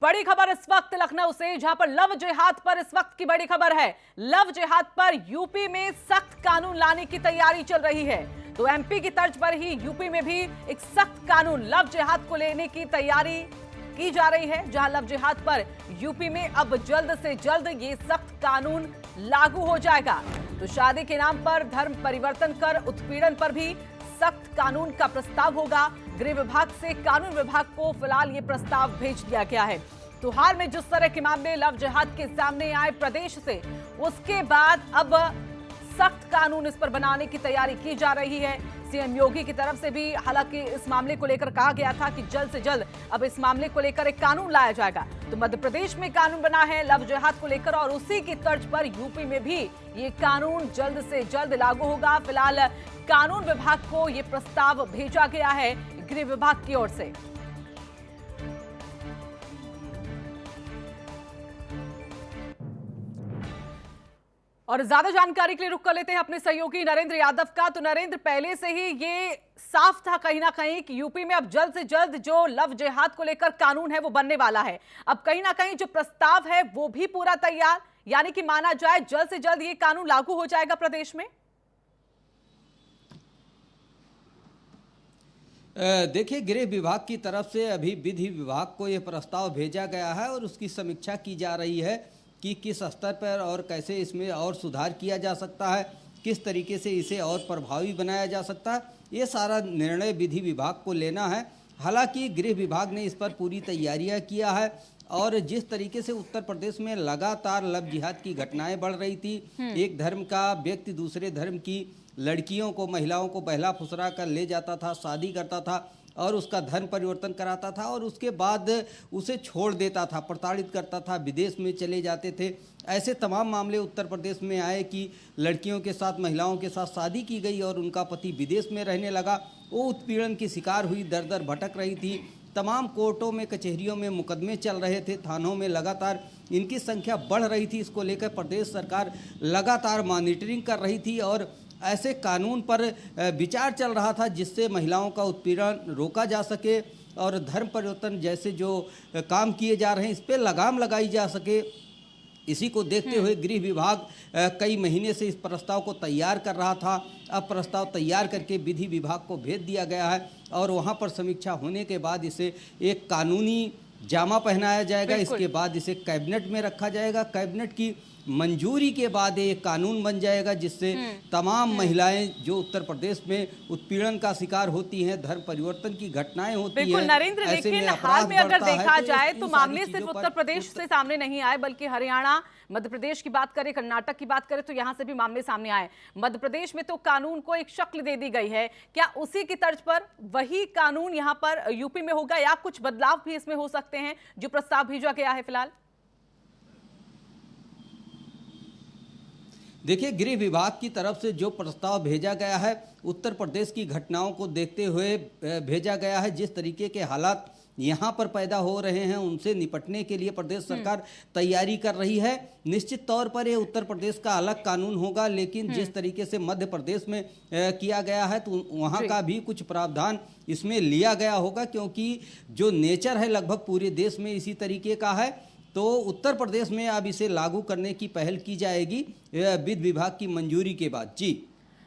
बड़ी खबर इस वक्त लखनऊ से, जहां पर लव जिहाद पर इस वक्त की बड़ी खबर है। लव जिहाद पर यूपी में सख्त कानून लाने की तैयारी चल रही है। तो एमपी की तर्ज पर ही यूपी में भी एक सख्त कानून लव जिहाद को लेने की तैयारी की जा रही है, जहां लव जिहाद पर यूपी में अब जल्द से जल्द ये सख्त कानून लागू हो जाएगा। तो शादी के नाम पर धर्म परिवर्तन कर उत्पीड़न पर भी सख्त कानून का प्रस्ताव होगा। गृह विभाग से कानून विभाग को फिलहाल ये प्रस्ताव भेज दिया गया है। तो हाल में जिस तरह के मामले लव जिहाद के सामने आए प्रदेश से, उसके बाद अब सख्त कानून इस पर बनाने की तैयारी की जा रही है। सीएम योगी की तरफ से भी हालांकि इस मामले को लेकर कहा गया था कि जल्द से जल्द अब इस मामले को लेकर एक कानून लाया जाएगा। तो मध्य प्रदेश में कानून बना है लव जिहाद को लेकर, और उसी की तर्ज पर यूपी में भी ये कानून जल्द से जल्द लागू होगा। फिलहाल कानून विभाग को ये प्रस्ताव भेजा गया है गृह विभाग की ओर से। और ज्यादा जानकारी के लिए रुख कर लेते हैं अपने सहयोगी नरेंद्र यादव का। तो नरेंद्र, पहले से ही ये साफ था कहीं ना कहीं कि यूपी में अब जल्द से जल्द जो लव जिहाद को लेकर कानून है वो बनने वाला है। अब कहीं ना कहीं जो प्रस्ताव है वो भी पूरा तैयार, यानी कि माना जाए जल्द से जल्द ये कानून लागू हो जाएगा प्रदेश में। देखिए, गृह विभाग की तरफ से अभी विधि विभाग को यह प्रस्ताव भेजा गया है और उसकी समीक्षा की जा रही है कि किस स्तर पर और कैसे इसमें और सुधार किया जा सकता है, किस तरीके से इसे और प्रभावी बनाया जा सकता है। ये सारा निर्णय विधि विभाग को लेना है। हालांकि गृह विभाग ने इस पर पूरी तैयारियां किया है और जिस तरीके से उत्तर प्रदेश में लगातार लव जिहाद की घटनाएं बढ़ रही थी, एक धर्म का व्यक्ति दूसरे धर्म की लड़कियों को, महिलाओं को बहला फुसरा कर ले जाता था, शादी करता था और उसका धर्म परिवर्तन कराता था और उसके बाद उसे छोड़ देता था, प्रताड़ित करता था, विदेश में चले जाते थे। ऐसे तमाम मामले उत्तर प्रदेश में आए कि लड़कियों के साथ, महिलाओं के साथ शादी की गई और उनका पति विदेश में रहने लगा। वो उत्पीड़न की शिकार हुई, दर दर भटक रही थी। तमाम कोर्टों में, कचहरियों में मुकदमे चल रहे थे, थानों में लगातार इनकी संख्या बढ़ रही थी। इसको लेकर प्रदेश सरकार लगातार मॉनिटरिंग कर रही थी और ऐसे कानून पर विचार चल रहा था जिससे महिलाओं का उत्पीड़न रोका जा सके और धर्म परिवर्तन जैसे जो काम किए जा रहे हैं इस पर लगाम लगाई जा सके। इसी को देखते हुए गृह विभाग कई महीने से इस प्रस्ताव को तैयार कर रहा था। अब प्रस्ताव तैयार करके विधि विभाग को भेज दिया गया है और वहां पर समीक्षा होने के बाद इसे एक कानूनी जामा पहनाया जाएगा। इसके बाद इसे कैबिनेट में रखा जाएगा। कैबिनेट की मंजूरी के बाद एक कानून बन जाएगा जिससे तमाम महिलाएं जो उत्तर प्रदेश में उत्पीड़न का शिकार होती हैं, धर्म परिवर्तन की घटनाएं होती हैं। बिल्कुल नरेंद्र, लेकिन हाल में अगर देखा जाए तो मामले सिर्फ उत्तर प्रदेश से सामने नहीं आए, बल्कि हरियाणा, मध्य प्रदेश की बात करें, कर्नाटक की बात करें तो यहां से भी मामले सामने आए। मध्य प्रदेश में तो कानून को एक शक्ल दे दी गई है। क्या उसी की तर्ज पर वही कानून यहां पर यूपी में होगा या कुछ बदलाव भी इसमें हो सकते हैं जो प्रस्ताव भेजा गया है फिलहाल? देखिए, गृह विभाग की तरफ से जो प्रस्ताव भेजा गया है उत्तर प्रदेश की घटनाओं को देखते हुए भेजा गया है। जिस तरीके के हालात यहाँ पर पैदा हो रहे हैं उनसे निपटने के लिए प्रदेश सरकार तैयारी कर रही है। निश्चित तौर पर ये उत्तर प्रदेश का अलग कानून होगा, लेकिन जिस तरीके से मध्य प्रदेश में किया गया है तो वहाँ का भी कुछ प्रावधान इसमें लिया गया होगा, क्योंकि जो नेचर है लगभग पूरे देश में इसी तरीके का है। तो उत्तर प्रदेश में अब इसे लागू करने की पहल की जाएगी विधि विभाग की मंजूरी के बाद। जी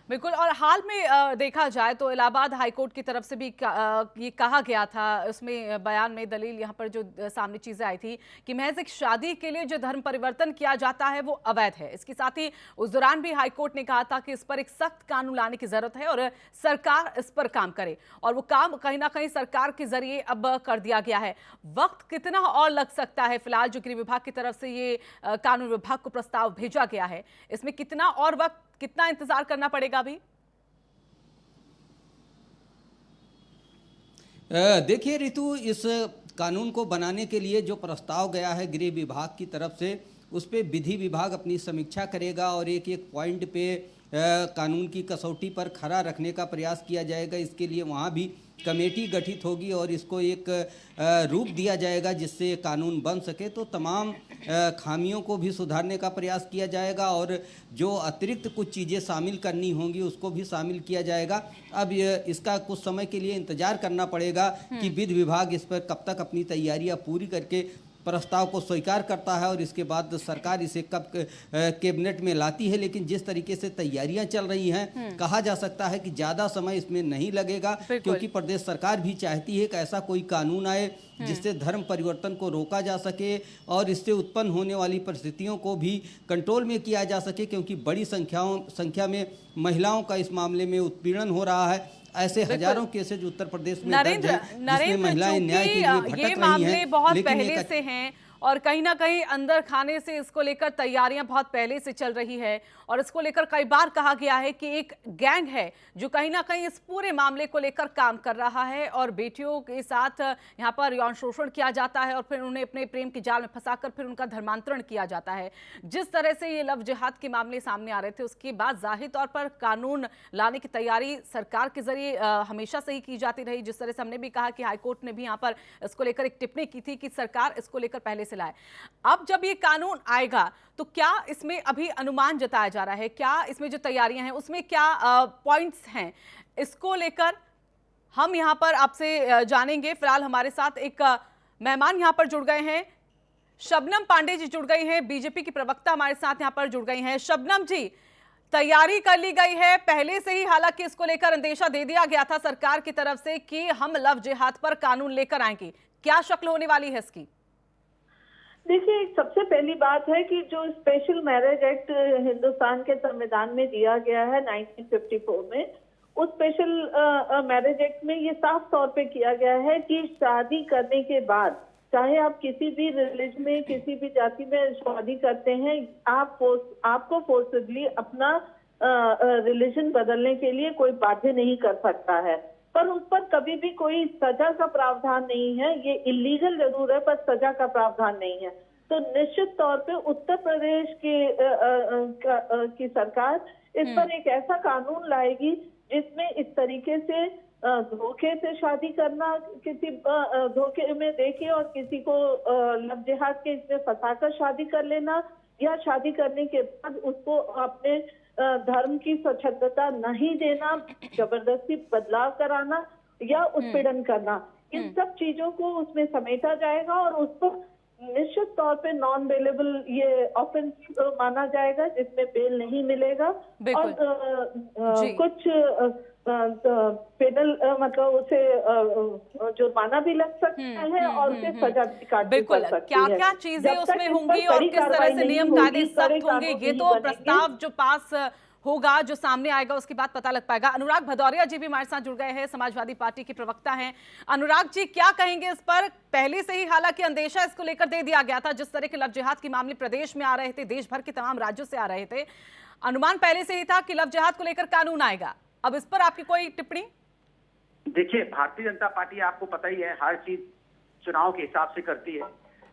बिल्कुल। और हाल में देखा जाए तो इलाहाबाद हाईकोर्ट की तरफ से भी ये कहा गया था, उसमें बयान में दलील यहाँ पर जो सामने चीजें आई थी कि महज एक शादी के लिए जो धर्म परिवर्तन किया जाता है वो अवैध है। इसके साथ ही उस दौरान भी हाईकोर्ट ने कहा था कि इस पर एक सख्त कानून लाने की जरूरत है और सरकार इस पर काम करे, और वो काम कहीं ना कहीं सरकार के जरिए अब कर दिया गया है। वक्त कितना और लग सकता है? फिलहाल जो गृह विभाग की तरफ से ये कानून विभाग को प्रस्ताव भेजा गया है, इसमें कितना और वक्त, कितना इंतजार करना पड़ेगा अभी? देखिए ऋतु, इस कानून को बनाने के लिए जो प्रस्ताव गया है गृह विभाग की तरफ से, उस पर विधि विभाग अपनी समीक्षा करेगा और एक एक पॉइंट पे कानून की कसौटी पर खरा रखने का प्रयास किया जाएगा। इसके लिए वहाँ भी कमेटी गठित होगी और इसको एक रूप दिया जाएगा जिससे कानून बन सके। तो तमाम खामियों को भी सुधारने का प्रयास किया जाएगा और जो अतिरिक्त कुछ चीज़ें शामिल करनी होंगी उसको भी शामिल किया जाएगा। अब इसका कुछ समय के लिए इंतजार करना पड़ेगा कि विधि विभाग इस पर कब तक अपनी तैयारियां पूरी करके प्रस्ताव को स्वीकार करता है और इसके बाद सरकार इसे कब कैबिनेट में लाती है। लेकिन जिस तरीके से तैयारियां चल रही हैं, कहा जा सकता है कि ज़्यादा समय इसमें नहीं लगेगा, क्योंकि प्रदेश सरकार भी चाहती है कि ऐसा कोई कानून आए जिससे धर्म परिवर्तन को रोका जा सके और इससे उत्पन्न होने वाली परिस्थितियों को भी कंट्रोल में किया जा सके, क्योंकि बड़ी संख्या में महिलाओं का इस मामले में उत्पीड़न हो रहा है। ऐसे हजारों केसेज उत्तर प्रदेश में दर्ज हैं जिसमें महिलाएं न्याय के लिए भटक रही हैं। मामले बहुत पहले से हैं और कहीं ना कहीं अंदर खाने से इसको लेकर तैयारियां बहुत पहले से चल रही है और इसको लेकर कई बार कहा गया है कि एक गैंग है जो कहीं ना कहीं इस पूरे मामले को लेकर काम कर रहा है और बेटियों के साथ यहां पर यौन शोषण किया जाता है और फिर उन्हें अपने प्रेम के जाल में फंसाकर फिर उनका धर्मांतरण किया जाता है। जिस तरह से ये लव जिहाद के मामले सामने आ रहे थे, उसके बाद जाहिर तौर पर कानून लाने की तैयारी सरकार के जरिए हमेशा से ही की जाती रही। जिस तरह से हमने भी कहा कि हाईकोर्ट ने भी यहाँ पर इसको लेकर एक टिप्पणी की थी कि सरकार इसको लेकर पहले से लाए। अब जब ये कानून आएगा तो क्या इसमें अभी अनुमान जताया जा रहा है, क्या इसमें जो तैयारियां हैं उसमें क्या पॉइंट्स हैं, इसको लेकर हम यहां पर आपसे जानेंगे। फिलहाल हमारे साथ एक मेहमान यहां पर जुड़ गए हैं, शबनम पांडे जी जुड़ गई हैं, बीजेपी की प्रवक्ता हमारे साथ यहां पर जुड़ गई हैं। शबनम जी, तैयारी कर ली गई है पहले से ही, हालांकि इसको लेकर अंदेशा दे दिया गया था सरकार की तरफ से कि हम लव जिहाद पर कानून लेकर आएंगे, क्या शक्ल होने वाली है इसकी? देखिए, सबसे पहली बात है कि जो स्पेशल मैरिज एक्ट हिंदुस्तान के संविधान में दिया गया है 1954 में, उस स्पेशल मैरिज एक्ट में ये साफ तौर पे किया गया है कि शादी करने के बाद, चाहे आप किसी भी रिलीजन में, किसी भी जाति में शादी करते हैं, आपको फोर्सफुली अपना रिलीजन बदलने के लिए कोई बाध्य नहीं कर सकता है, पर उस पर कभी भी कोई सजा का प्रावधान नहीं है। ये इलीगल जरूर है पर सजा का प्रावधान नहीं है। तो निश्चित तौर पे उत्तर प्रदेश की सरकार इस पर एक ऐसा कानून लाएगी जिसमें इस तरीके से धोखे से शादी करना, किसी धोखे में देके और किसी को लव जिहाद के इसमें फंसाकर शादी कर लेना, या शादी करने के बाद उसको अपने धर्म की स्वच्छता नहीं देना, जबरदस्ती बदलाव कराना या उत्पीड़न करना, इन सब चीजों को उसमें समेटा जाएगा और उसको निश्चित तौर पे नॉन बेलेबल ये ऑफेंस माना जाएगा, जिसमें बेल नहीं मिलेगा और कुछ पेनल मतलब उसे जुर्माना भी लग सकता है और उसे सजा भी काट सकती है। क्या क्या चीजें उसमें होंगी और किस तरह से नियम कायदे सख्त होंगे, ये तो प्रस्ताव जो पास होगा, जो सामने आएगा, उसके बाद पता लग पाएगा। अनुराग भदौरिया जी भी हमारे साथ जुड़ गए हैं, समाजवादी पार्टी के प्रवक्ता हैं। अनुराग जी, क्या कहेंगे इस पर? पहले से ही हालांकि अंदेशा इसको लेकर दे दिया गया था, जिस तरह के लव जिहाद के मामले प्रदेश में आ रहे थे, देश भर के तमाम राज्यों से आ रहे थे, अनुमान पहले से ही था कि लव जिहाद को लेकर कानून आएगा। अब इस पर आपकी कोई टिप्पणी? देखिए, भारतीय जनता पार्टी आपको पता ही है हर चीज चुनाव के हिसाब से करती है।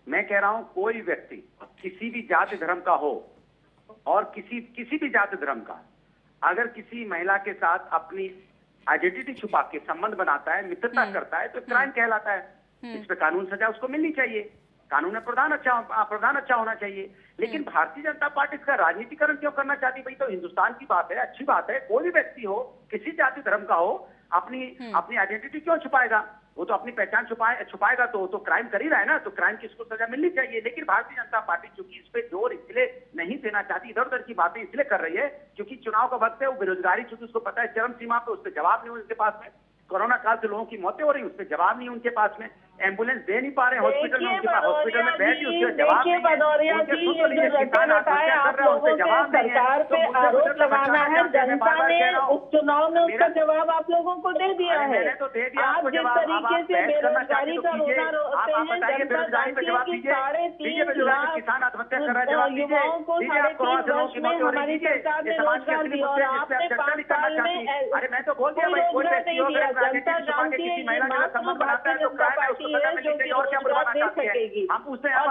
मैं कह रहा हूं, कोई व्यक्ति किसी भी जाति धर्म का हो और किसी भी जाति धर्म का अगर किसी महिला के साथ अपनी आइडेंटिटी छुपा के संबंध बनाता है, मित्रता करता है, तो क्राइम कहलाता है। इस पे कानून सजा उसको मिलनी चाहिए, कानून में प्रावधान अच्छा होना चाहिए। लेकिन भारतीय जनता पार्टी इसका राजनीतिकरण क्यों करना चाहती? भाई, तो हिंदुस्तान की बात है, अच्छी बात है, कोई भी व्यक्ति हो, किसी जाति धर्म का हो, अपनी आइडेंटिटी क्यों छुपाएगा? वो तो अपनी पहचान छुपाएगा तो क्राइम कर ही रहा है ना, तो क्राइम की इसको सजा मिलनी चाहिए। लेकिन भारतीय जनता पार्टी चूंकि इस पे जोर इसलिए नहीं देना चाहती, इधर उधर की बातें इसलिए कर रही है क्योंकि चुनाव का वक्त है, वो बेरोजगारी चूंकि उसको पता है चरम सीमा पे, उस पर जवाब नहीं उनके पास में, कोरोना काल से लोगों की मौतें हो रही, उस पर जवाब नहीं उनके पास में, एम्बुलेंस दे नहीं पा रहे हॉस्पिटल में, उनके पास हॉस्पिटल में बेड नहीं, उसके जवाब नहीं है, उनके खुद के लिए किसान आत्महत्या कर रहे हैं, उसके जवाब नहीं है। सरकार पे आरोप लगाना है, जनता ने उपचुनाव में उसका जवाब आप लोगों को दे दिया है। मैंने तो दे दिया आपको जिस जवाब। तरीके से बेरोजगारी का रोना रोते हैं, जनता जानती है कि 3.5 लाख किसान आत्महत्या कर रहे हैं, युवाओं को 3.5 वर्ष में हमारी सरकार ने रोजगार दिया और आपने 5 साल में अरे मैं तो बोल दिया, रोजगार नहीं दिया। जनता जानती है ये मात्र भारतीय जनता पार्टी है जो कि रोजगार दे सकेगी। और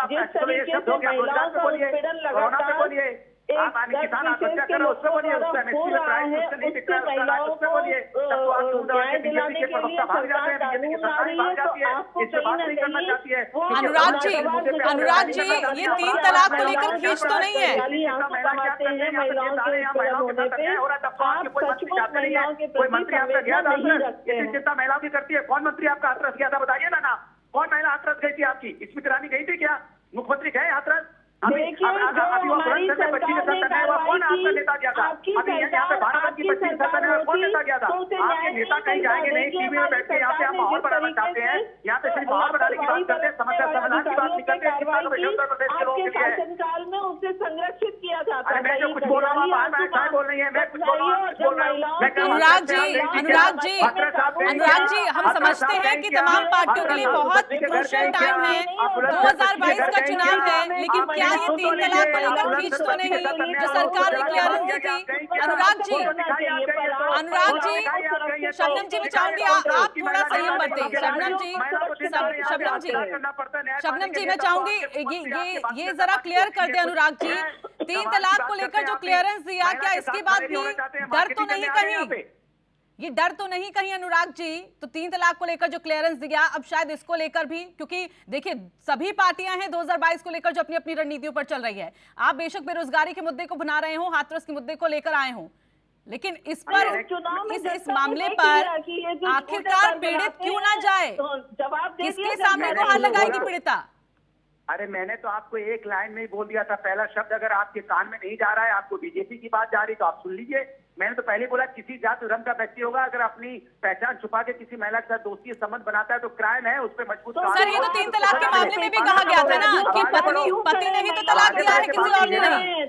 जिस तरीके से महिलाओं का उत्पीड़न लगातार एक किसान आत्महत्या कर रहे हैं, उससे बोलिए, उससे महिलाओं को न्याय दिलाने के लिए सरकार कानून ला रही है, तो आपको कहीं न कहीं अनुराग जी, ये 3 तलाक को लेकर खींच तो नहीं है? कमाते हैं महिलाओं के उत्पीड़न होने पे, आप सचमुच महिलाओं के प्रति संवेदना नहीं रखते हैं। चिंता महिलाओं की करती है, कौन मंत्री आपका हाथ रख गया था बताइए ना। कौन महिला हाथरस गई थी आपकी? स्मृति ईरानी गई थी क्या? मुख्यमंत्री गए हाथरस? देखिए, जो हमारी सरकार ने कौन आपका नेता गया था? अभी यहाँ पे भारत की 25 सदन है, कौन नेता गया था? आपके नेता कहीं जाएंगे नहीं, टीवी में बैठ के यहाँ पे हम माहौल बनाना चाहते हैं, यहाँ पे सिर्फ माहौल बनाने की बात करते हैं, समस्या समाधान की बात नहीं करते। कितना तो उत्तर प्रदेश के लोगों के लिए है। शासनकाल में उसे संरक्षित किया जाता अरे मैं जो कुछ बोल रहा हूँ आप क्या बोल रही है? मैं कुछ बोल रहा हूँ, कुछ बोल रहा हूँ। अनुराग जी, हम समझते हैं कि तमाम पार्टियों के लिए बहुत क्रूशियल टाइम है, 2022 का चुनाव है, लेकिन क्या ये 3 तलाक को लेकर खींच तो नहीं जो सरकार ने क्लियरेंस दी थी? अनुराग जी, शबनम जी, मैं चाहूंगी आप थोड़ा संयम बरतें। शबनम जी, मैं चाहूंगी ये जरा क्लियर कर दे अनुराग जी, 3 तलाक को लेकर जो क्लियरेंस दिया, क्या इसके बाद भी डर तो नहीं कहीं? ये डर तो नहीं कहीं अनुराग जी? तो 3 तलाक को लेकर जो क्लियरेंस दिया, अब शायद इसको लेकर भी, क्योंकि देखिए सभी पार्टियां हैं 2022 को लेकर जो अपनी अपनी रणनीतियों पर चल रही है। आप बेशक बेरोजगारी के मुद्दे को बना रहे हो, हाथरस के मुद्दे को लेकर आए हो, लेकिन इस पर इस मामले पर आखिरकार पीड़ित क्यों ना जाए? किसके सामने गुहार लगाएगी पीड़िता? अरे मैंने तो आपको एक लाइन में ही बोल दिया था, पहला शब्द अगर आपके कान में नहीं जा रहा है, आपको बीजेपी की बात जा रही तो आप सुन लीजिए। मैंने तो पहले बोला किसी जात धर्म का व्यक्ति होगा अगर अपनी पहचान छुपा के किसी महिला के साथ दोस्ती संबंध बनाता है तो क्राइम है, उस पर मजबूत सर ये तो 3 तलाक के मामले में भी कहा गया था ना कि पति ने ही तो तलाक दिया है, किसी और ने नहीं।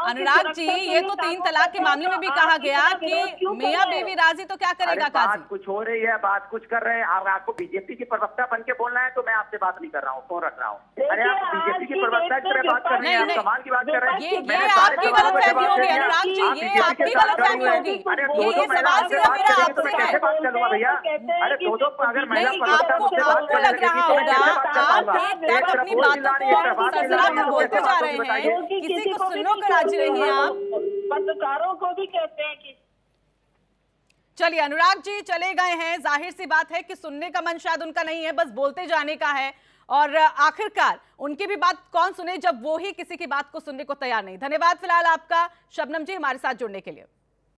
अनुराग जी, ये तो 3 तलाक के मामले में भी कहा गया कि मियां बीवी राजी तो क्या करेगा काजी? बात कुछ हो रही है, बात कुछ कर रहे हैं। आपको बीजेपी की प्रवक्ता बन के बोलना है तो मैं आपसे बात नहीं कर रहा हूँ, फोन रख रहा हूँ। अरे आप बीजेपी की प्रवक्ता की तरह बात कर रहे हैं, कमाल की बात कर रहे हैं। ये आपकी गलतफहमी होगी अनुराग जी, ये आपकी गलतफहमी होगी। ये सवाल सिर्फ मेरा आपसे है। अरे दो अगर नहीं, आपको लग रहा होगा आप एक अपनी बातों को ससुरा में बोलते जा रहे हैं, किसी को सुनो कर राजी नहीं है आप। पत्रकारों को भी कहते हैं कि चलिए अनुराग जी चले गए हैं, जाहिर सी बात है कि सुनने का मन शायद उनका नहीं है, बस बोलते जाने का है, और आखिरकार उनकी भी बात कौन सुने जब वो ही किसी की बात को सुनने को तैयार नहीं। धन्यवाद फिलहाल आपका शबनम जी हमारे साथ जुड़ने के लिए।